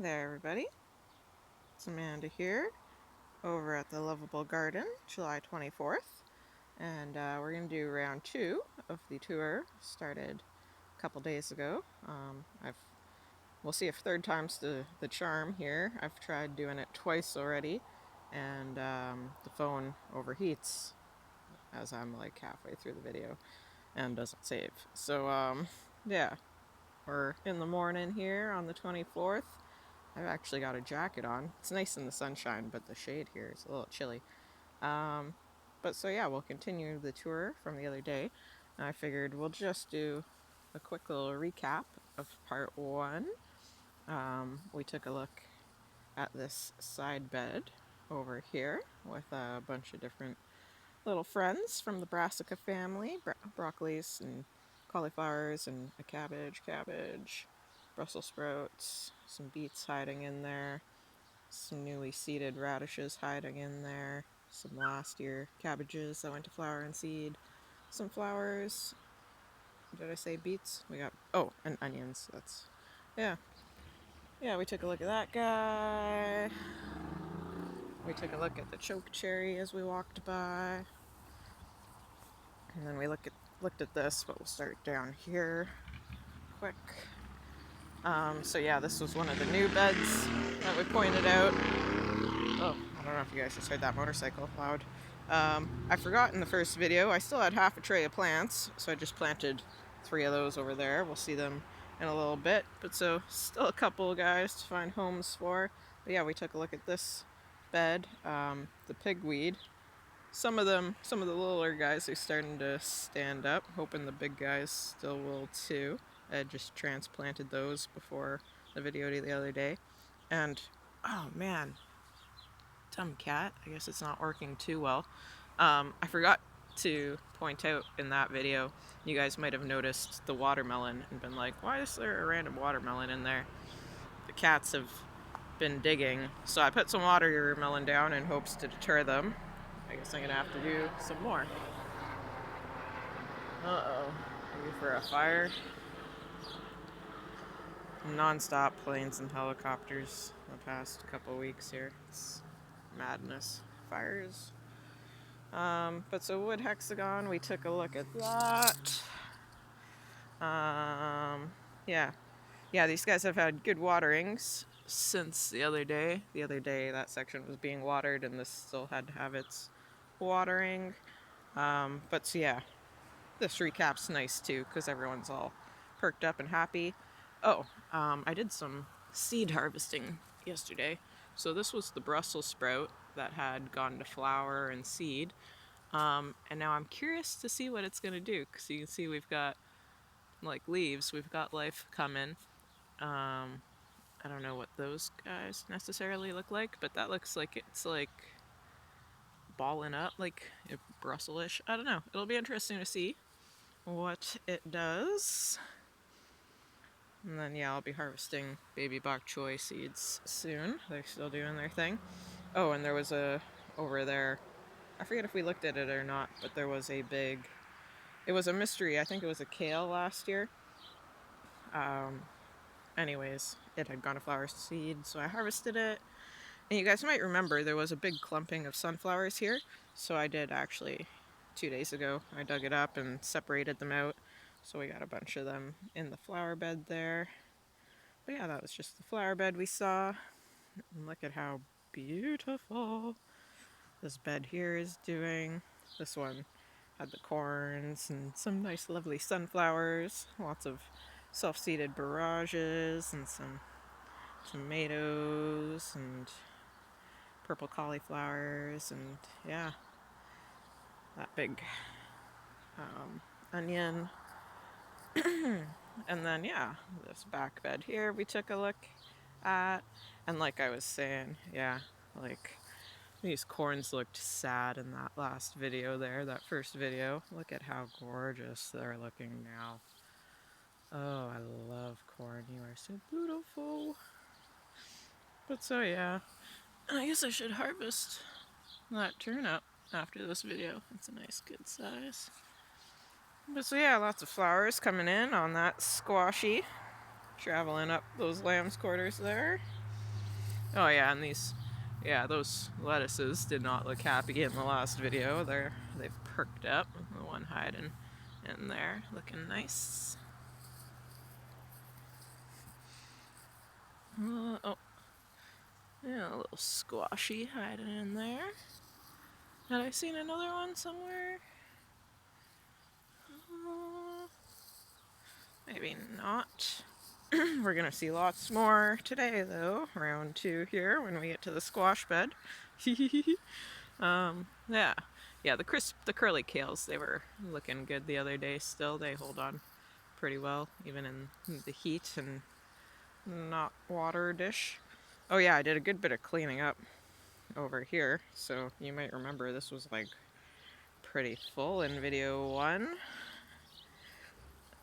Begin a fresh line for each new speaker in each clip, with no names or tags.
there, everybody. It's Amanda here over at the Loveable Garden, July 24th. And we're going to do round 2 of the tour. Started a couple days ago. We'll see if third time's the charm here. I've tried doing it twice already, and the phone overheats as I'm like halfway through the video and doesn't save. So, yeah, we're in the morning here on the 24th. I've actually got a jacket on. It's nice in the sunshine, but the shade here is a little chilly. But so yeah, we'll continue the tour from the other day. And I figured we'll just do a quick little recap of part 1. We took a look at this side bed over here with a bunch of different little friends from the brassica family, broccolis and cauliflowers and a cabbage, Brussels sprouts, some beets hiding in there, some newly seeded radishes hiding in there, some last year cabbages that went to flower and seed, some flowers. Did I say beets? And onions. Yeah. Yeah, we took a look at that guy. We took a look at the choke cherry as we walked by. And then we looked at this, but we'll start down here quick. So yeah, this was one of the new beds that we pointed out. Oh, I don't know if you guys just heard that motorcycle loud. I forgot in the first video, I still had half a tray of plants, so I just planted 3 of those over there. We'll see them in a little bit, but so still a couple guys to find homes for. But yeah, we took a look at this bed, the pigweed. Some of the littler guys are starting to stand up, hoping the big guys still will too. I had just transplanted those before the video the other day. And, oh man, dumb cat, I guess it's not working too well. I forgot to point out in that video, you guys might have noticed the watermelon and been like, why is there a random watermelon in there? The cats have been digging, so I put some watermelon down in hopes to deter them. I guess I'm gonna have to do some more. Uh-oh, maybe for a fire? Non-stop planes and helicopters the past couple weeks here. It's madness. Fires. But so wood hexagon, we took a look at that. Yeah, these guys have had good waterings since the other day. The other day that section was being watered and this still had to have its watering. But so yeah, this recap's nice too because everyone's all perked up and happy. I did some seed harvesting yesterday. So this was the Brussels sprout that had gone to flower and seed. And now I'm curious to see what it's going to do, because you can see we've got like leaves, we've got life coming. I don't know what those guys necessarily look like, but that looks like it's like balling up, like Brussels-ish. I don't know. It'll be interesting to see what it does. And then yeah, I'll be harvesting baby bok choy seeds soon. They're still doing their thing. Oh, and there was over there, I forget if we looked at it or not, but there was it was a mystery. I think it was a kale last year. Anyways, it had gone to flower seed, so I harvested it. And you guys might remember there was a big clumping of sunflowers here. So I did actually 2 days ago. I dug it up and separated them out. So we got a bunch of them in the flower bed there. But yeah, that was just the flower bed we saw. And look at how beautiful this bed here is doing. This one had the corns and some nice lovely sunflowers. Lots of self-seeded barrages and some tomatoes and purple cauliflowers, and yeah, that big onion. And then yeah, this back bed here we took a look at, and like I was saying, yeah, like these corns looked sad in that last video there, that first video. Look at how gorgeous they're looking now. Oh, I love corn. You are so beautiful. But so yeah, I guess I should harvest that turnip after this video. It's a nice good size. But so yeah, lots of flowers coming in on that squashy. Traveling up those lamb's quarters there. Oh yeah, and those lettuces did not look happy in the last video. They've perked up. The one hiding in there, looking nice. Oh, yeah, a little squashy hiding in there. Had I seen another one somewhere? Maybe not. We're gonna see lots more today though, round 2 here when we get to the squash bed. Yeah. Yeah, the curly kales, they were looking good the other day still. They hold on pretty well, even in the heat and not water dish. Oh yeah, I did a good bit of cleaning up over here, so you might remember this was like pretty full in video 1.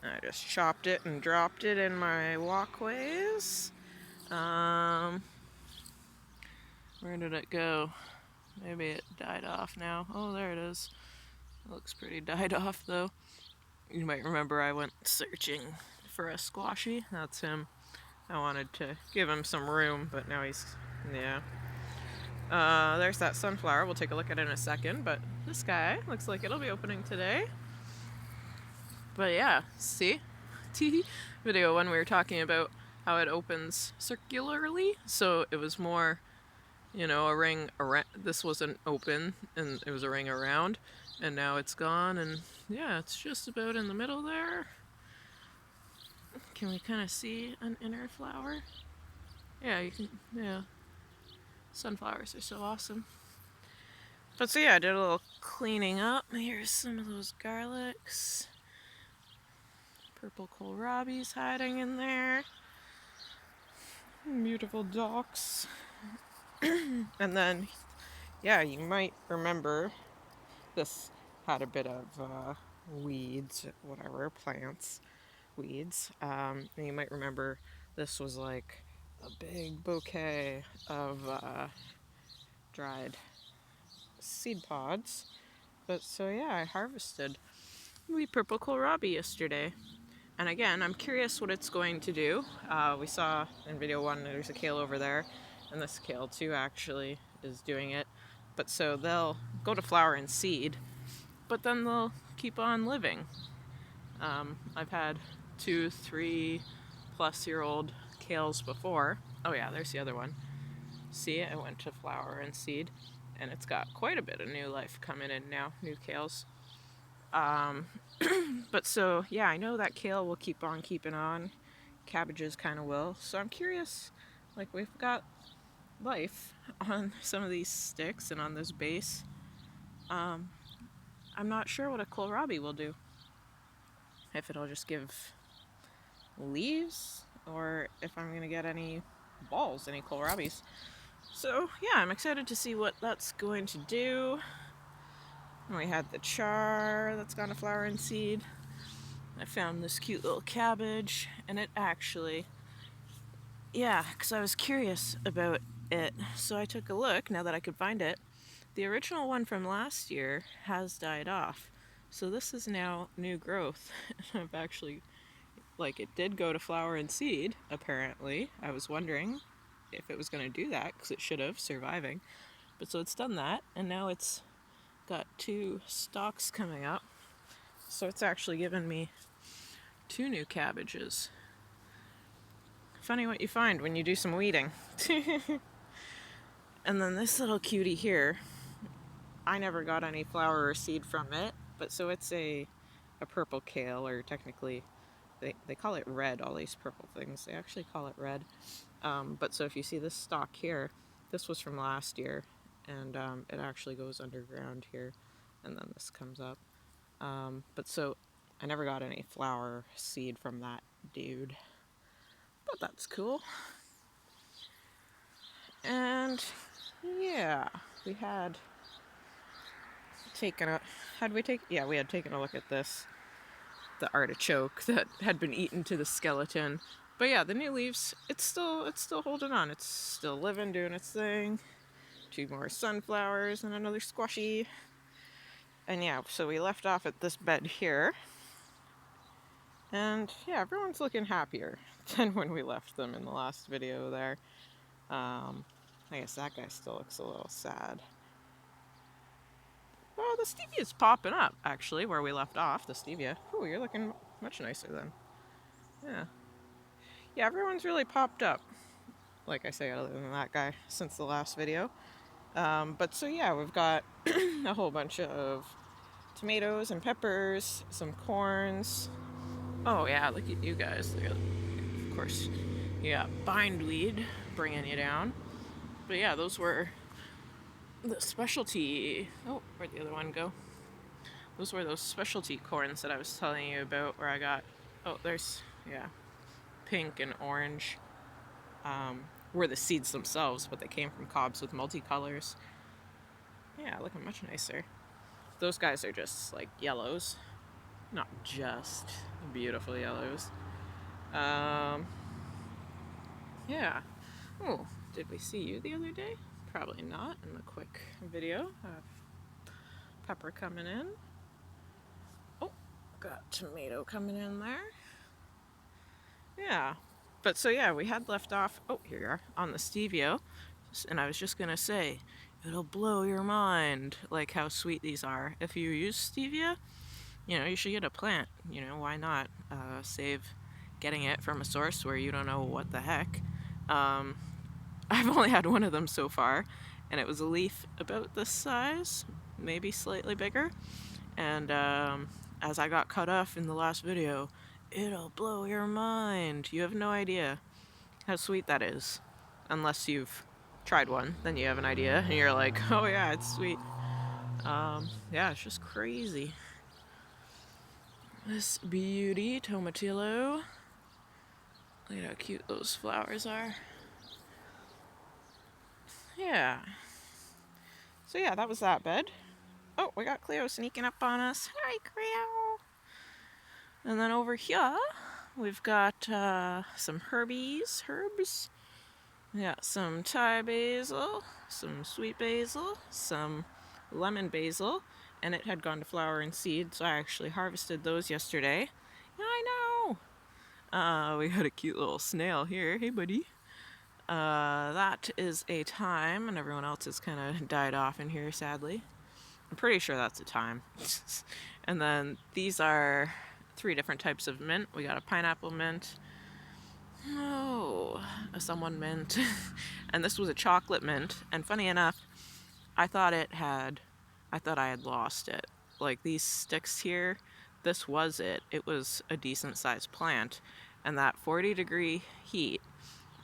I just chopped it and dropped it in my walkways. Where did it go? Maybe it died off now. Oh, there it is. It looks pretty died off though. You might remember I went searching for a squashy. That's him. I wanted to give him some room, but now yeah. There's that sunflower. We'll take a look at it in a second, but this guy looks like it'll be opening today. But yeah, see? Video 1 we were talking about how it opens circularly, so it was more, a ring around. This wasn't open, and it was a ring around, and now it's gone, and yeah, it's just about in the middle there. Can we kind of see an inner flower? Yeah, you can, yeah. Sunflowers are so awesome. But so yeah, I did a little cleaning up. Here's some of those garlics. Purple kohlrabi's hiding in there. Beautiful docks. And then, yeah, you might remember this had a bit of weeds, whatever, plants, weeds. And you might remember this was like a big bouquet of dried seed pods. But so yeah, I harvested the purple kohlrabi yesterday. And again, I'm curious what it's going to do. We saw in video 1 there's a kale over there, and this kale too actually is doing it. But so they'll go to flower and seed, but then they'll keep on living. I've had 2, 3+ year-old kales before. Oh yeah, there's the other one. See, it went to flower and seed, and it's got quite a bit of new life coming in now, new kales. But so, yeah, I know that kale will keep on keeping on. Cabbages kind of will. So I'm curious, like, we've got life on some of these sticks and on this base. I'm not sure what a kohlrabi will do. If it'll just give leaves, or if I'm going to get any balls, any kohlrabis. So, yeah, I'm excited to see what that's going to do. And we had the char that's gone to flower and seed. I found this cute little cabbage, and it actually, yeah, because I was curious about it, so I took a look now that I could find it. The original one from last year has died off, so this is now new growth. I've actually, like, it did go to flower and seed, apparently. I was wondering if it was going to do that, because it should have, surviving. But so it's done that, and now it's got 2 stalks coming up. So it's actually given me 2 new cabbages. Funny what you find when you do some weeding. And then this little cutie here, I never got any flower or seed from it, but so it's a purple kale, or technically they call it red, all these purple things. They actually call it red. But so if you see this stalk here, this was from last year, and it actually goes underground here, and then this comes up. But so I never got any flower seed from that dude, but that's cool. And yeah, we had taken we had taken a look at this, the artichoke that had been eaten to the skeleton. But yeah, the new leaves, it's still holding on. It's still living, doing its thing. 2 more sunflowers and another squashy. And yeah, so we left off at this bed here. And yeah, everyone's looking happier than when we left them in the last video there. I guess that guy still looks a little sad. Oh, the stevia's popping up, actually, where we left off, the stevia. Ooh, you're looking much nicer then. Yeah. Yeah, everyone's really popped up, like I say, other than that guy, since the last video. But so yeah, we've got a whole bunch of tomatoes and peppers, some corns. Oh yeah, look at you guys. Of course, you got bindweed bringing you down. But yeah, those were the specialty. Oh, where'd the other one go? Those were those specialty corns that I was telling you about, where I got. Oh, there's yeah, pink and orange. Were the seeds themselves, but they came from cobs with multicolors. Yeah, looking much nicer. Those guys are just like yellows, not just beautiful yellows. Yeah. Oh, did we see you the other day? Probably not in the quick video. Pepper coming in. Oh, got tomato coming in there. Yeah. But so yeah, we had left off, oh, here you are, on the stevia. And I was just gonna say, it'll blow your mind, like how sweet these are. If you use stevia, you know, you should get a plant. You know, why not? Save getting it from a source where you don't know what the heck. I've only had one of them so far, and it was a leaf about this size, maybe slightly bigger. And as I got cut off in the last video, it'll blow your mind. You have no idea how sweet that is. Unless you've tried one, then you have an idea, and you're like, oh yeah, it's sweet. Yeah, it's just crazy. This beauty, tomatillo. Look at how cute those flowers are. Yeah. So yeah, that was that bed. Oh, we got Cleo sneaking up on us. Hi, Cleo. And then over here, we've got some herbs. Yeah, some Thai basil, some sweet basil, some lemon basil, and it had gone to flower and seed, so I actually harvested those yesterday. I know. We got a cute little snail here. Hey, buddy. That is a thyme, and everyone else has kind of died off in here, sadly. I'm pretty sure that's a thyme. And then these are 3 different types of mint. We got a pineapple mint. Oh, a someone mint. And this was a chocolate mint. And funny enough, I thought I had lost it. Like these sticks here, this was it. It was a decent sized plant. And that 40-degree heat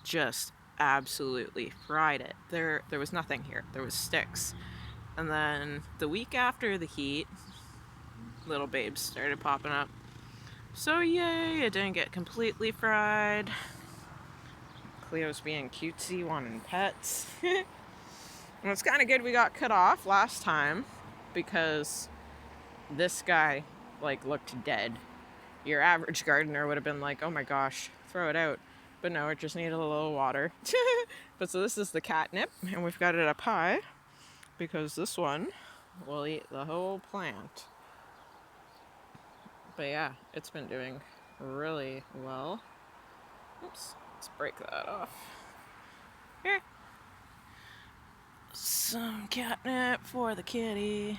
just absolutely fried it. There was nothing here. There was sticks. And then the week after the heat, little babes started popping up. So yay, it didn't get completely fried. Cleo's being cutesy, wanting pets. And it's kind of good we got cut off last time, because this guy, like, looked dead. Your average gardener would have been like, oh my gosh, throw it out. But no, it just needed a little water. But so this is the catnip, and we've got it up high, because this one will eat the whole plant. But yeah, it's been doing really well. Oops, let's break that off. Here. Some catnip for the kitty.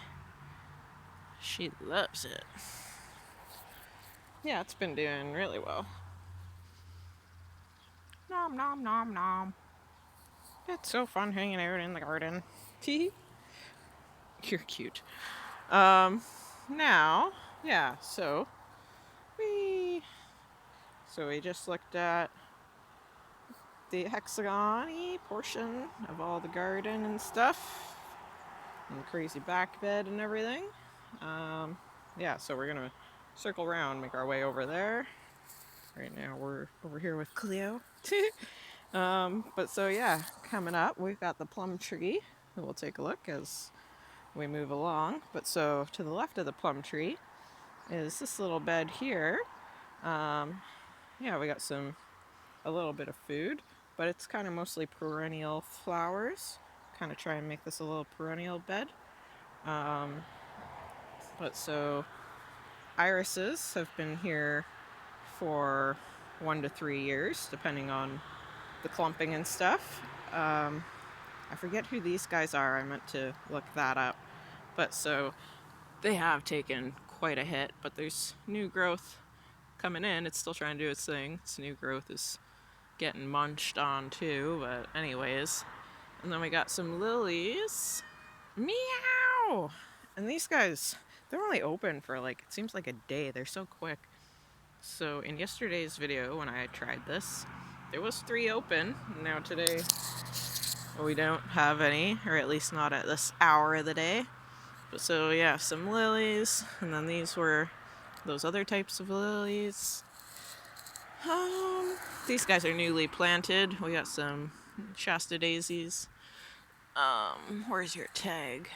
She loves it. Yeah, it's been doing really well. Nom nom nom nom. It's so fun hanging out in the garden. Tee. You're cute. Now, yeah, so we just looked at the hexagon-y portion of all the garden and stuff, and the crazy back bed and everything. Yeah, so we're gonna circle around, make our way over there. Right now we're over here with Cleo. But so yeah, coming up we've got the plum tree. We'll take a look as we move along. But so to the left of the plum tree is this little bed here. Yeah, we got a little bit of food, but it's kind of mostly perennial flowers. Kind of try and make this a little perennial bed. But so irises have been here for 1 to 3 years, depending on the clumping and stuff. I forget who these guys are. I meant to look that up. But so they have taken quite a hit, but there's new growth coming in. It's still trying to do its thing. Its new growth is getting munched on too, but anyways. And then we got some lilies. Meow! And these guys, they're only open for like, it seems like a day. They're so quick. So in yesterday's video when I tried this, there was 3 open. Now today we don't have any, or at least not at this hour of the day. But so yeah, some lilies, and then these were those other types of lilies. These guys are newly planted. We got some Shasta daisies. Where's your tag?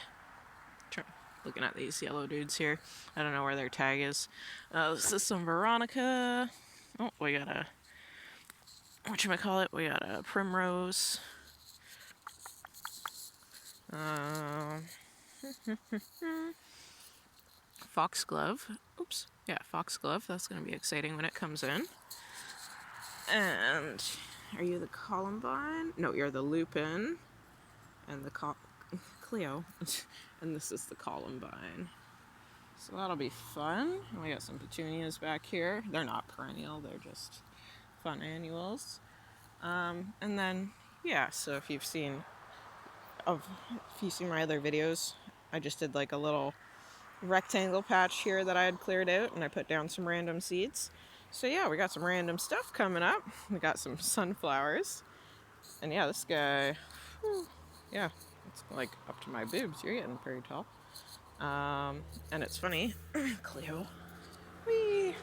Looking at these yellow dudes here. I don't know where their tag is. This is some Veronica. Oh, we got a, whatchamacallit? We got a primrose. Foxglove. Oops. Yeah, foxglove. That's going to be exciting when it comes in. And are you the columbine? No, you're the lupin. And the Cleo. And this is the columbine. So that'll be fun. And we got some petunias back here. They're not perennial, they're just fun annuals. And then, yeah, so if you've seen my other videos, I just did like a little rectangle patch here that I had cleared out, and I put down some random seeds. So yeah, we got some random stuff coming up. We got some sunflowers. And yeah, this guy, whew, yeah, it's like up to my boobs. You're getting pretty tall. And it's funny, Cleo, whee!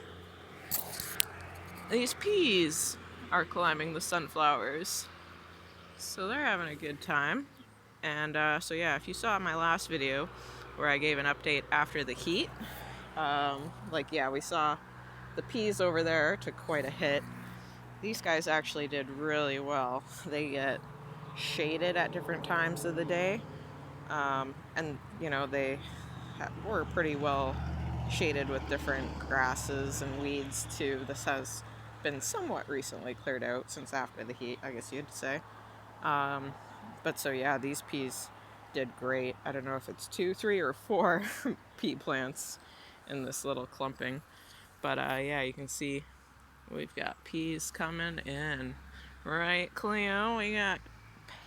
These peas are climbing the sunflowers. So they're having a good time. And so yeah, if you saw my last video where I gave an update after the heat, like yeah, we saw the peas over there took quite a hit. These guys actually did really well. They get shaded at different times of the day. And you know, they were pretty well shaded with different grasses and weeds too. This has been somewhat recently cleared out since after the heat, I guess you'd say. But so yeah, these peas did great. I don't know if it's 2, 3, or 4 pea plants in this little clumping. But yeah, you can see we've got peas coming in. Right, Cleo? We got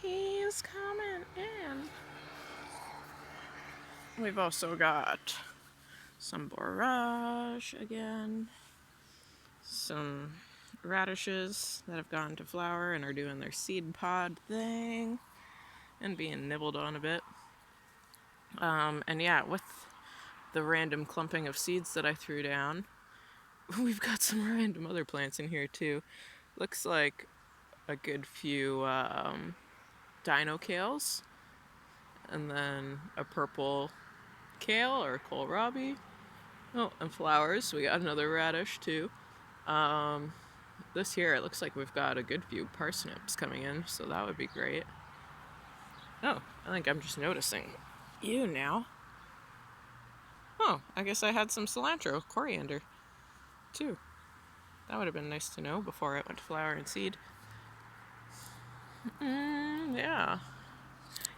peas coming in. We've also got some borage again. Some radishes that have gone to flower and are doing their seed pod thing and being nibbled on a bit. And yeah, with the random clumping of seeds that I threw down, we've got some random other plants in here too. Looks like a good few dino kales, and then a purple kale or kohlrabi. Oh, and flowers. We got another radish too. This here, it looks like we've got a good few parsnips coming in, so that would be great. Oh, I think I'm just noticing you now. Oh, I guess I had some cilantro, coriander, too. That would have been nice to know before it went to flower and seed. Yeah.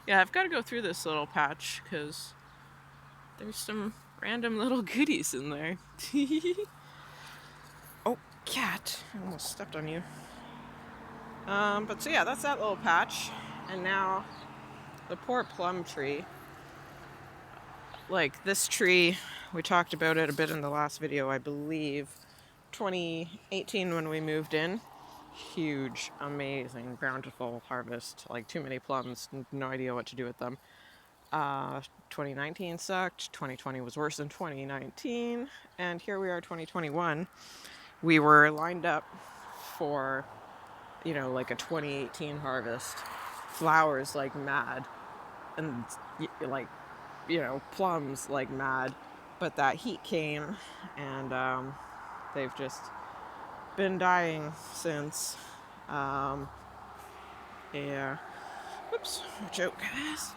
Yeah, I've got to go through this little patch, because there's some random little goodies in there. Oh, cat. I almost stepped on you. But so yeah, that's that little patch. And now, the poor plum tree. Like, this tree, we talked about it a bit in the last video, I believe. 2018 when we moved in. Huge, amazing, bountiful harvest. Like, too many plums, no idea what to do with them. 2019 sucked. 2020 was worse than 2019. And here we are, 2021. We were lined up for, you know, like a 2018 harvest. Flowers like mad. And, like, you know, plums like mad. But that heat came, and they've just been dying since. Yeah. Whoops. Watch out, guys.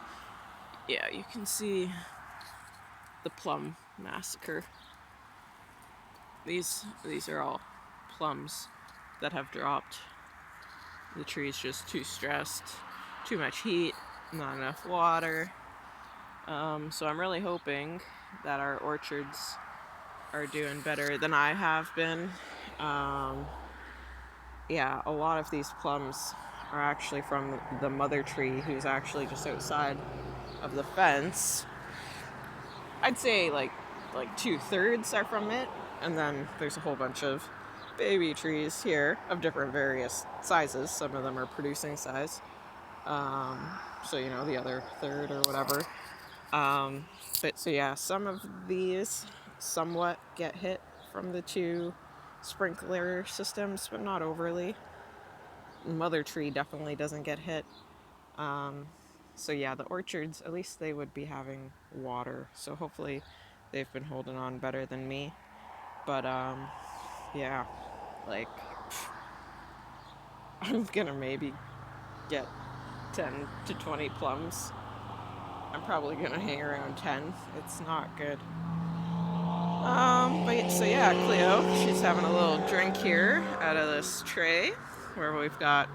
Yeah, you can see the plum massacre. These are all plums that have dropped. The tree's just too stressed, too much heat, not enough water. So I'm really hoping that our orchards are doing better than I have been. Yeah, a lot of these plums are actually from the mother tree, who's actually just outside of the fence. I'd say like 2/3 are from it, and then there's a whole bunch of baby trees here of different various sizes. Some of them are producing size. So you know, the other third or whatever. But so yeah, some of these somewhat get hit from the two sprinkler systems, but not overly. Mother tree definitely doesn't get hit. Um, so yeah, the orchards, at least they would be having water. So hopefully they've been holding on better than me. But yeah, like I'm gonna maybe get 10 to 20 plums. I'm probably gonna hang around 10. It's not good. But so yeah, Cleo, she's having a little drink here out of this tray where we've got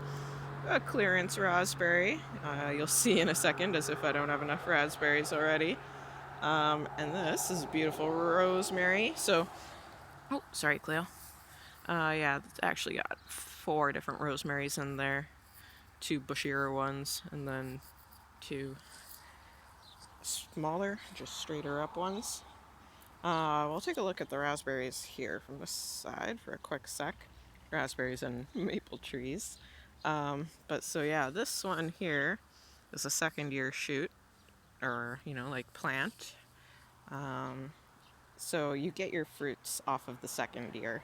a clearance raspberry. You'll see in a second, as if I don't have enough raspberries already. And this is beautiful rosemary. So, oh, sorry, Cleo. Yeah, it's actually got 4 different rosemaries in there. 2 bushier ones, and then 2 smaller, just straighter up ones. We'll take a look at the raspberries here from this side for a quick sec. Raspberries and maple trees. But so yeah, this one here is a second year shoot, or you know, like plant. So you get your fruits off of the second year.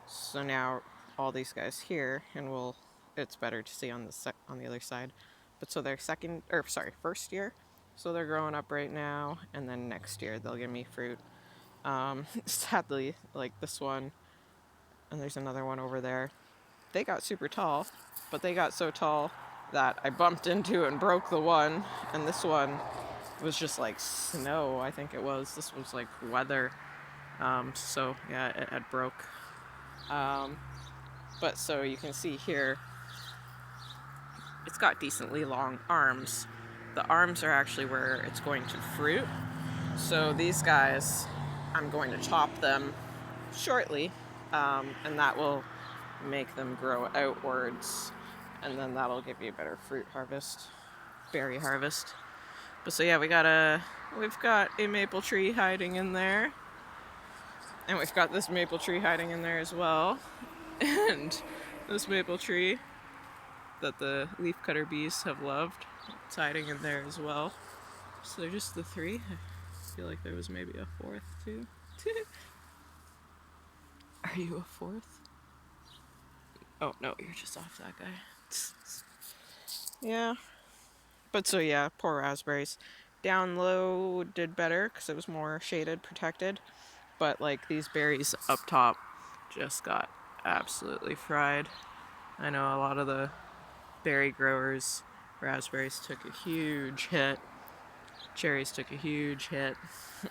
So now all these guys here, and it's better to see on on the other side. But so they're first year. So they're growing up right now, and then next year they'll give me fruit. Sadly, like this one, and there's another one over there. They got super tall, but they got so tall that I bumped into and broke the one, and this one was just like snow, I think it was. This was like weather. So yeah, it had broke. But so you can see here, it's got decently long arms. The arms are actually where it's going to fruit. So these guys, I'm going to chop them shortly, and that will make them grow outwards, and then that'll give you a better fruit harvest, berry harvest. But so yeah, we've got a maple tree hiding in there, and we've got this maple tree hiding in there as well, and this maple tree that the leafcutter bees have loved, it's hiding in there as well. So they're just the 3. I feel like there was maybe a 4th too. Are you a 4th? Oh no, you're just off that guy. Yeah. But so yeah, poor raspberries. Down low did better because it was more shaded, protected. But like these berries up top just got absolutely fried. I know a lot of the berry growers, raspberries took a huge hit. Cherries took a huge hit.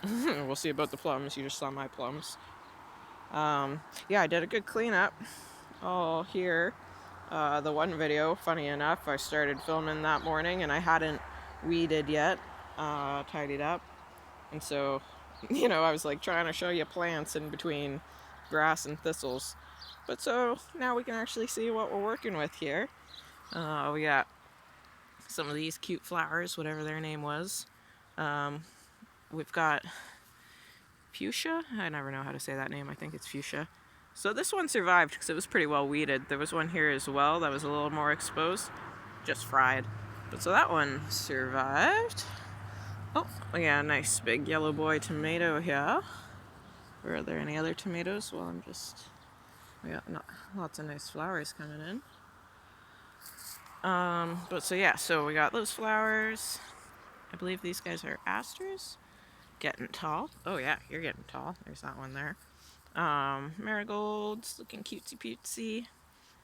We'll see about the plums. You just saw my plums. Yeah, I did a good cleanup all here. The one video, funny enough, I started filming that morning and I hadn't weeded yet, tidied up. And so, you know, I was like trying to show you plants in between grass and thistles. But so now we can actually see what we're working with here. We got some of these cute flowers, whatever their name was. We've got fuchsia. I never know how to say that name. I think it's fuchsia. So this one survived because it was pretty well weeded. There was one here as well that was a little more exposed, just fried. But so that one survived. Oh, yeah, nice big yellow boy tomato here. Or are there any other tomatoes? Well, we got lots of nice flowers coming in. But so yeah, so we got those flowers. I believe these guys are asters. Getting tall. Oh yeah, you're getting tall. There's that one there. Marigolds, looking cutesy putesy.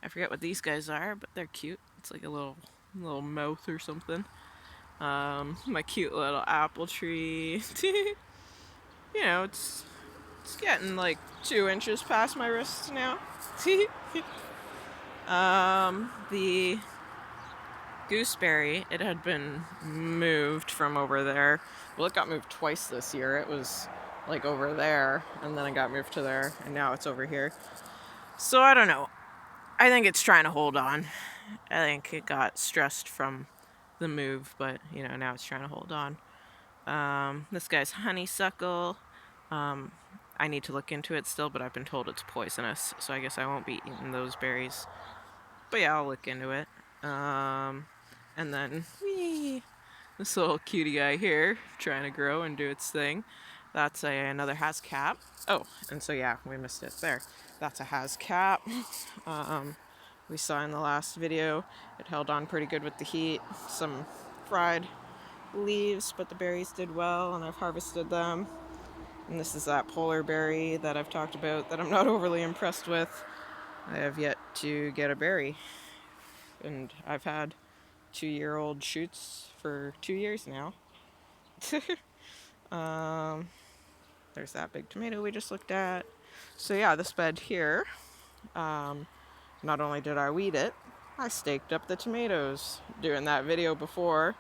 I forget what these guys are, but they're cute. It's like a little mouth or something. My cute little apple tree. You know, it's getting like 2 inches past my wrists now. The gooseberry, it had been moved from over there. Well, it got moved twice this year. It was like over there, and then it got moved to there, and now it's over here. So I don't know. I think it's trying to hold on. I think it got stressed from the move, but you know, now it's trying to hold on. This guy's honeysuckle. I need to look into it still, but I've been told it's poisonous, so I guess I won't be eating those berries. But yeah, I'll look into it. And then, this little cutie guy here, trying to grow and do its thing. That's another Hascap. Oh, and so yeah, we missed it there. That's a Hascap. We saw in the last video, it held on pretty good with the heat. Some fried leaves, but the berries did well, and I've harvested them. And this is that polar berry that I've talked about that I'm not overly impressed with. I have yet to get a berry, and I've had 2-year-old shoots for 2 years now. There's that big tomato we just looked at. So yeah, this bed here, not only did I weed it, I staked up the tomatoes. Doing that video before,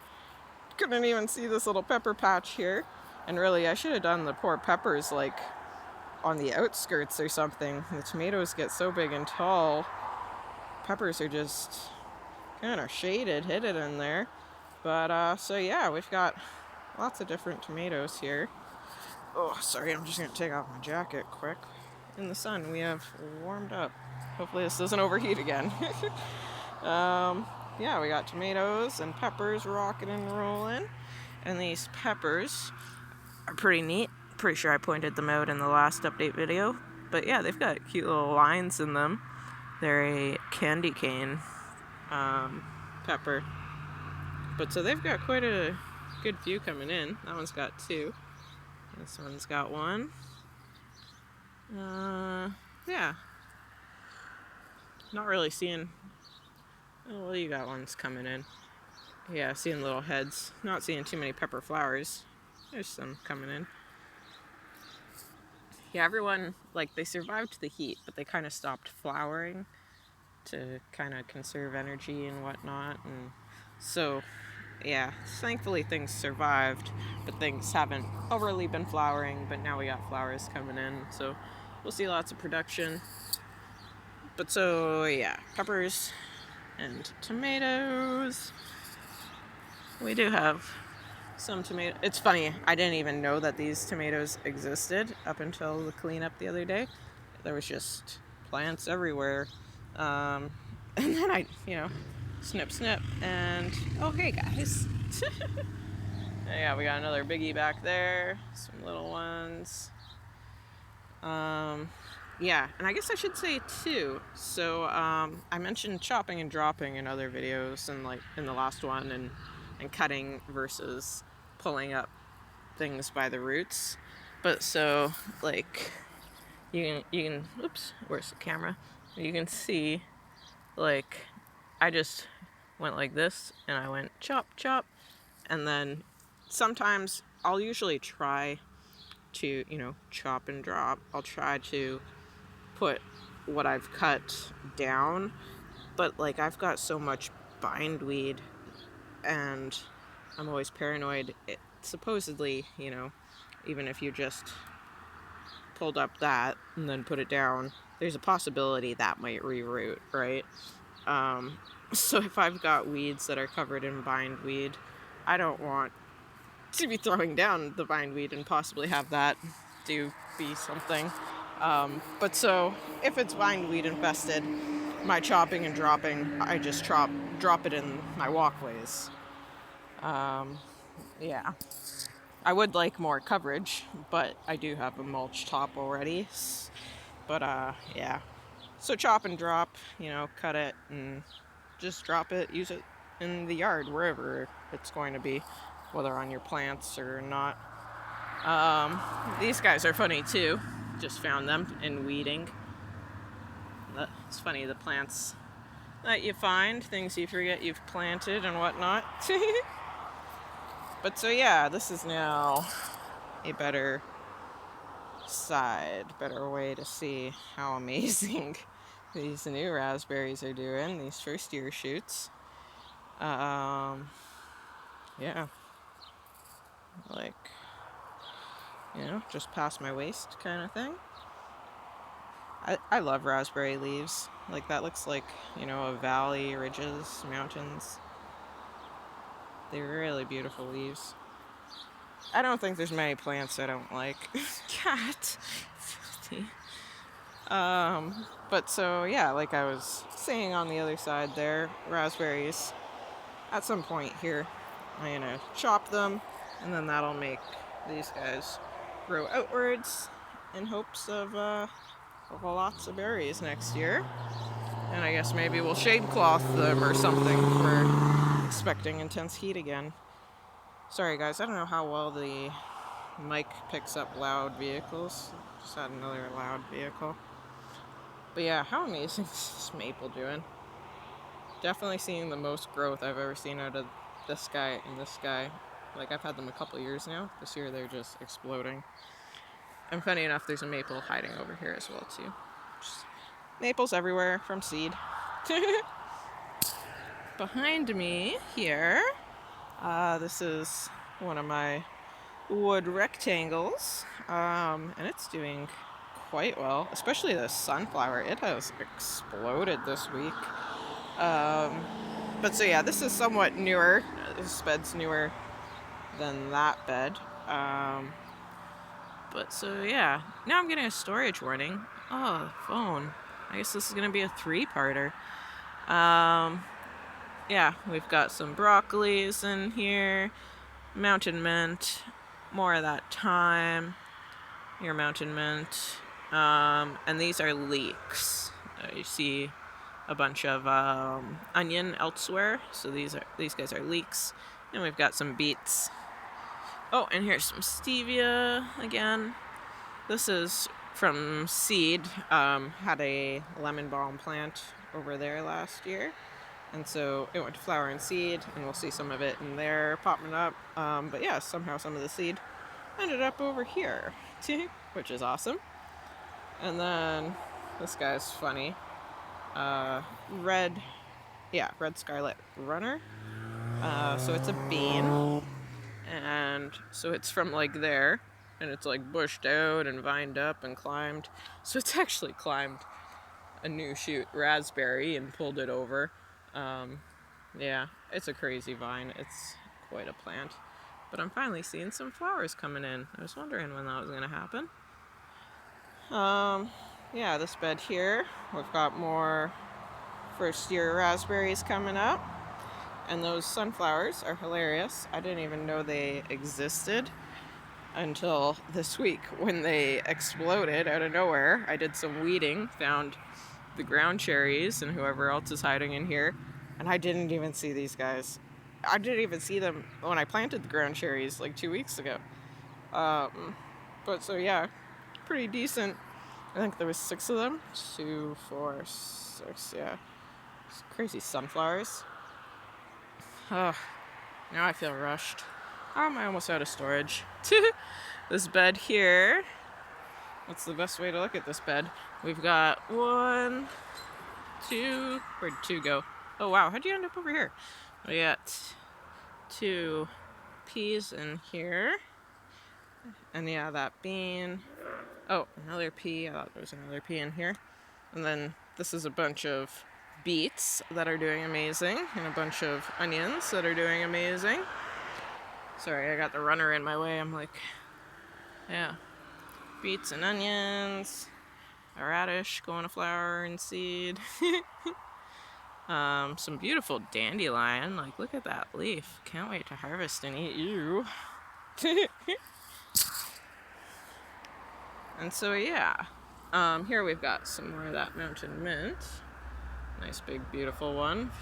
couldn't even see this little pepper patch here. And really, I should have done the poor peppers like on the outskirts or something. The tomatoes get so big and tall. Peppers are just kind of shaded, hidden in there. But so yeah, we've got lots of different tomatoes here. Oh, sorry, I'm just gonna take off my jacket quick. In the sun, we have warmed up. Hopefully this doesn't overheat again. Yeah, we got tomatoes and peppers rocking and rolling. And these peppers are pretty neat. Pretty sure I pointed them out in the last update video. But yeah, they've got cute little lines in them. They're a candy cane pepper. But so they've got quite a good few coming in. That one's got 2. This one's got 1. Yeah. Not really seeing... Oh, well, you got ones coming in. Yeah, seeing little heads. Not seeing too many pepper flowers. There's some coming in. Yeah, everyone, like, they survived the heat, but they kind of stopped flowering to kind of conserve energy and whatnot. And so, yeah, thankfully things survived, but things haven't overly been flowering, but now we got flowers coming in, so we'll see lots of production. But so, yeah, peppers and tomatoes. We do have some tomato. It's funny, I didn't even know that these tomatoes existed up until the cleanup the other day. There was just plants everywhere. And then I, snip, and oh, hey guys. Yeah, we got another biggie back there. Some little ones. Yeah, and I guess I should say too, so I mentioned chopping and dropping in other videos, and like in the last one, and cutting versus pulling up things by the roots. But so, like, you can oops, where's the camera? You can see, like, I just went like this, and I went chop, chop, and then sometimes I'll usually try to, chop and drop. I'll try to put what I've cut down, but like I've got so much bindweed, and I'm always paranoid. It supposedly, even if you just pulled up that and then put it down, there's a possibility that might reroot, right? So if I've got weeds that are covered in bindweed, I don't want to be throwing down the bindweed and possibly have that be something. But so if it's bindweed infested, my chopping and dropping, I just drop it in my walkways. Yeah. I would like more coverage, but I do have a mulch top already. But yeah. So chop and drop, cut it and just drop it, use it in the yard, wherever it's going to be, whether on your plants or not. These guys are funny too. Just found them in weeding. It's funny, the plants that you find, things you forget you've planted and whatnot. But so yeah, this is now a better way to see how amazing these new raspberries are doing, these first year shoots. Yeah, like, just past my waist kind of thing. I love raspberry leaves. Like, that looks like, a valley, ridges, mountains. They're really beautiful leaves. I don't think there's many plants I don't like. Cat. Filthy. But so, yeah, like I was saying on the other side there, raspberries, at some point here, I'm gonna chop them, and then that'll make these guys grow outwards in hopes of lots of berries next year. And I guess maybe we'll shade cloth them or something for expecting intense heat again. Sorry guys, I don't know how well the mic picks up loud vehicles. Just had another loud vehicle. But yeah, how amazing is this maple doing? Definitely seeing the most growth I've ever seen out of this guy and this guy. Like, I've had them a couple years now. This year they're just exploding. And funny enough, there's a maple hiding over here as well too. Just maples everywhere from seed. Behind me here, this is one of my wood rectangles, and it's doing quite well, especially the sunflower. It has exploded this week. But so yeah, this is somewhat newer. This bed's newer than that bed. But so yeah, now I'm getting a storage warning. Oh, phone. I guess this is gonna be a 3-parter. Yeah, we've got some broccolis in here, mountain mint, more of that thyme, your mountain mint, and these are leeks. You see a bunch of onion elsewhere, so these guys are leeks, and we've got some beets. Oh, and here's some stevia again. This is from seed. Had a lemon balm plant over there last year. And so it went to flower and seed, and we'll see some of it in there popping up. But yeah, somehow some of the seed ended up over here, which is awesome. And then this guy's funny. Red scarlet runner. So it's a bean, and so it's from like there, and it's like bushed out and vined up and climbed. So it's actually climbed a new shoot raspberry and pulled it over. Yeah, it's a crazy vine. It's quite a plant. But I'm finally seeing some flowers coming in. I was wondering when that was going to happen. Yeah, this bed here, we've got more first year raspberries coming up. And those sunflowers are hilarious. I didn't even know they existed until this week when they exploded out of nowhere. I did some weeding, found the ground cherries and whoever else is hiding in here, and I didn't even see these guys. I didn't even see them when I planted the ground cherries like 2 weeks ago. But so yeah, pretty decent. I think there was 6 of them. 2, 4, 6, yeah. It's crazy sunflowers. Oh, now I feel rushed. How am I almost out of storage? This bed here. What's the best way to look at this bed? We've got 1, 2. Where'd 2 go? Oh wow, how'd you end up over here? We got 2 peas in here. And yeah, that bean. Oh, another pea. I thought there was another pea in here. And then this is a bunch of beets that are doing amazing, and a bunch of onions that are doing amazing. Sorry, I got the runner in my way. I'm like, yeah. Beets and onions, a radish going to flower and seed. Some beautiful dandelion. Like, look at that leaf. Can't wait to harvest and eat you. And so, yeah. Here we've got some more of that mountain mint. Nice big beautiful one.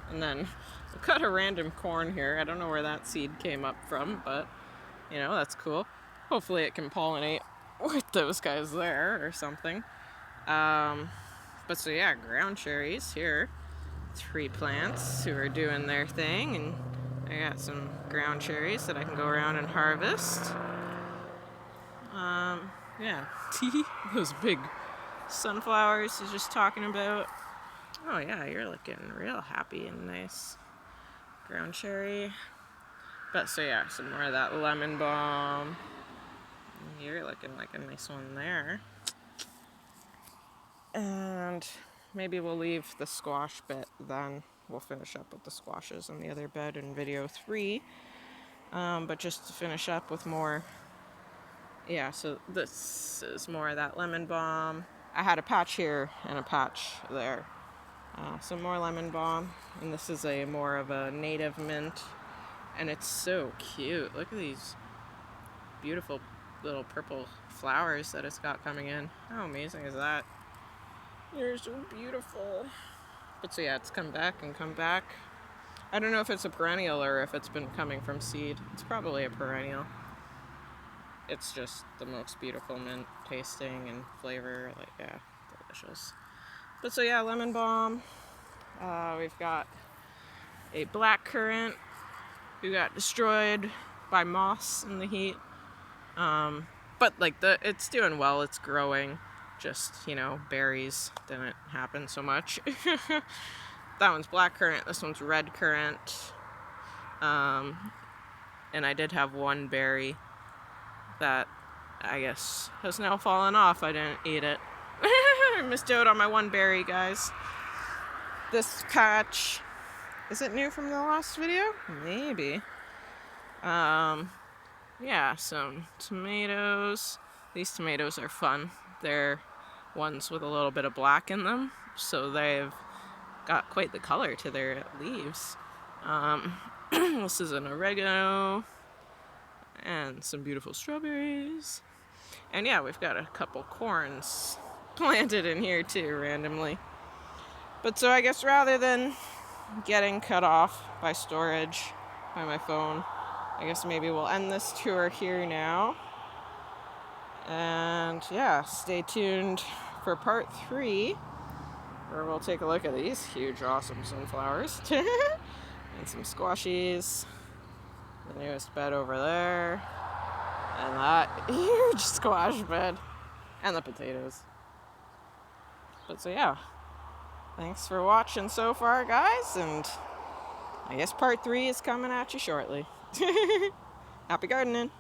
And then we've got a random corn here. I don't know where that seed came up from, but that's cool. Hopefully it can pollinate with those guys there or something. But so yeah, ground cherries here. 3 plants who are doing their thing, and I got some ground cherries that I can go around and harvest. Yeah. Those big sunflowers he's just talking about. Oh yeah, you're looking real happy and nice. ground cherry. But so yeah, some more of that lemon balm. You're looking like a nice one there. And maybe we'll leave the squash bit then. We'll finish up with the squashes in the other bed in video 3. But just to finish up with more, yeah, so this is more of that lemon balm. I had a patch here and a patch there. Some more lemon balm, and this is a more of a native mint, and it's so cute. Look at these beautiful little purple flowers that it's got coming in. How amazing is that? They're so beautiful. But so yeah, it's come back and come back. I don't know if it's a perennial or if it's been coming from seed. It's probably a perennial. It's just the most beautiful mint tasting and flavor. Like, yeah, delicious. But so yeah, lemon balm. We've got a black currant who got destroyed by moss in the heat. But like it's doing well, it's growing. Just, berries didn't happen so much. That one's black currant, this one's red currant. And I did have one berry that I guess has now fallen off. I didn't eat it. I missed out on my one berry, guys. This patch, is it new from the last video? Maybe. Yeah, some tomatoes. These tomatoes are fun. They're ones with a little bit of black in them, so they've got quite the color to their leaves. This is an oregano and some beautiful strawberries. And yeah, we've got a couple corns planted in here too, randomly. But so I guess rather than getting cut off by storage by my phone, I guess maybe we'll end this tour here now. And yeah, stay tuned for part 3, where we'll take a look at these huge, awesome sunflowers. And some squashies. The newest bed over there. And that huge squash bed. And the potatoes. But so yeah, thanks for watching so far, guys. And I guess part 3 is coming at you shortly. Happy gardening!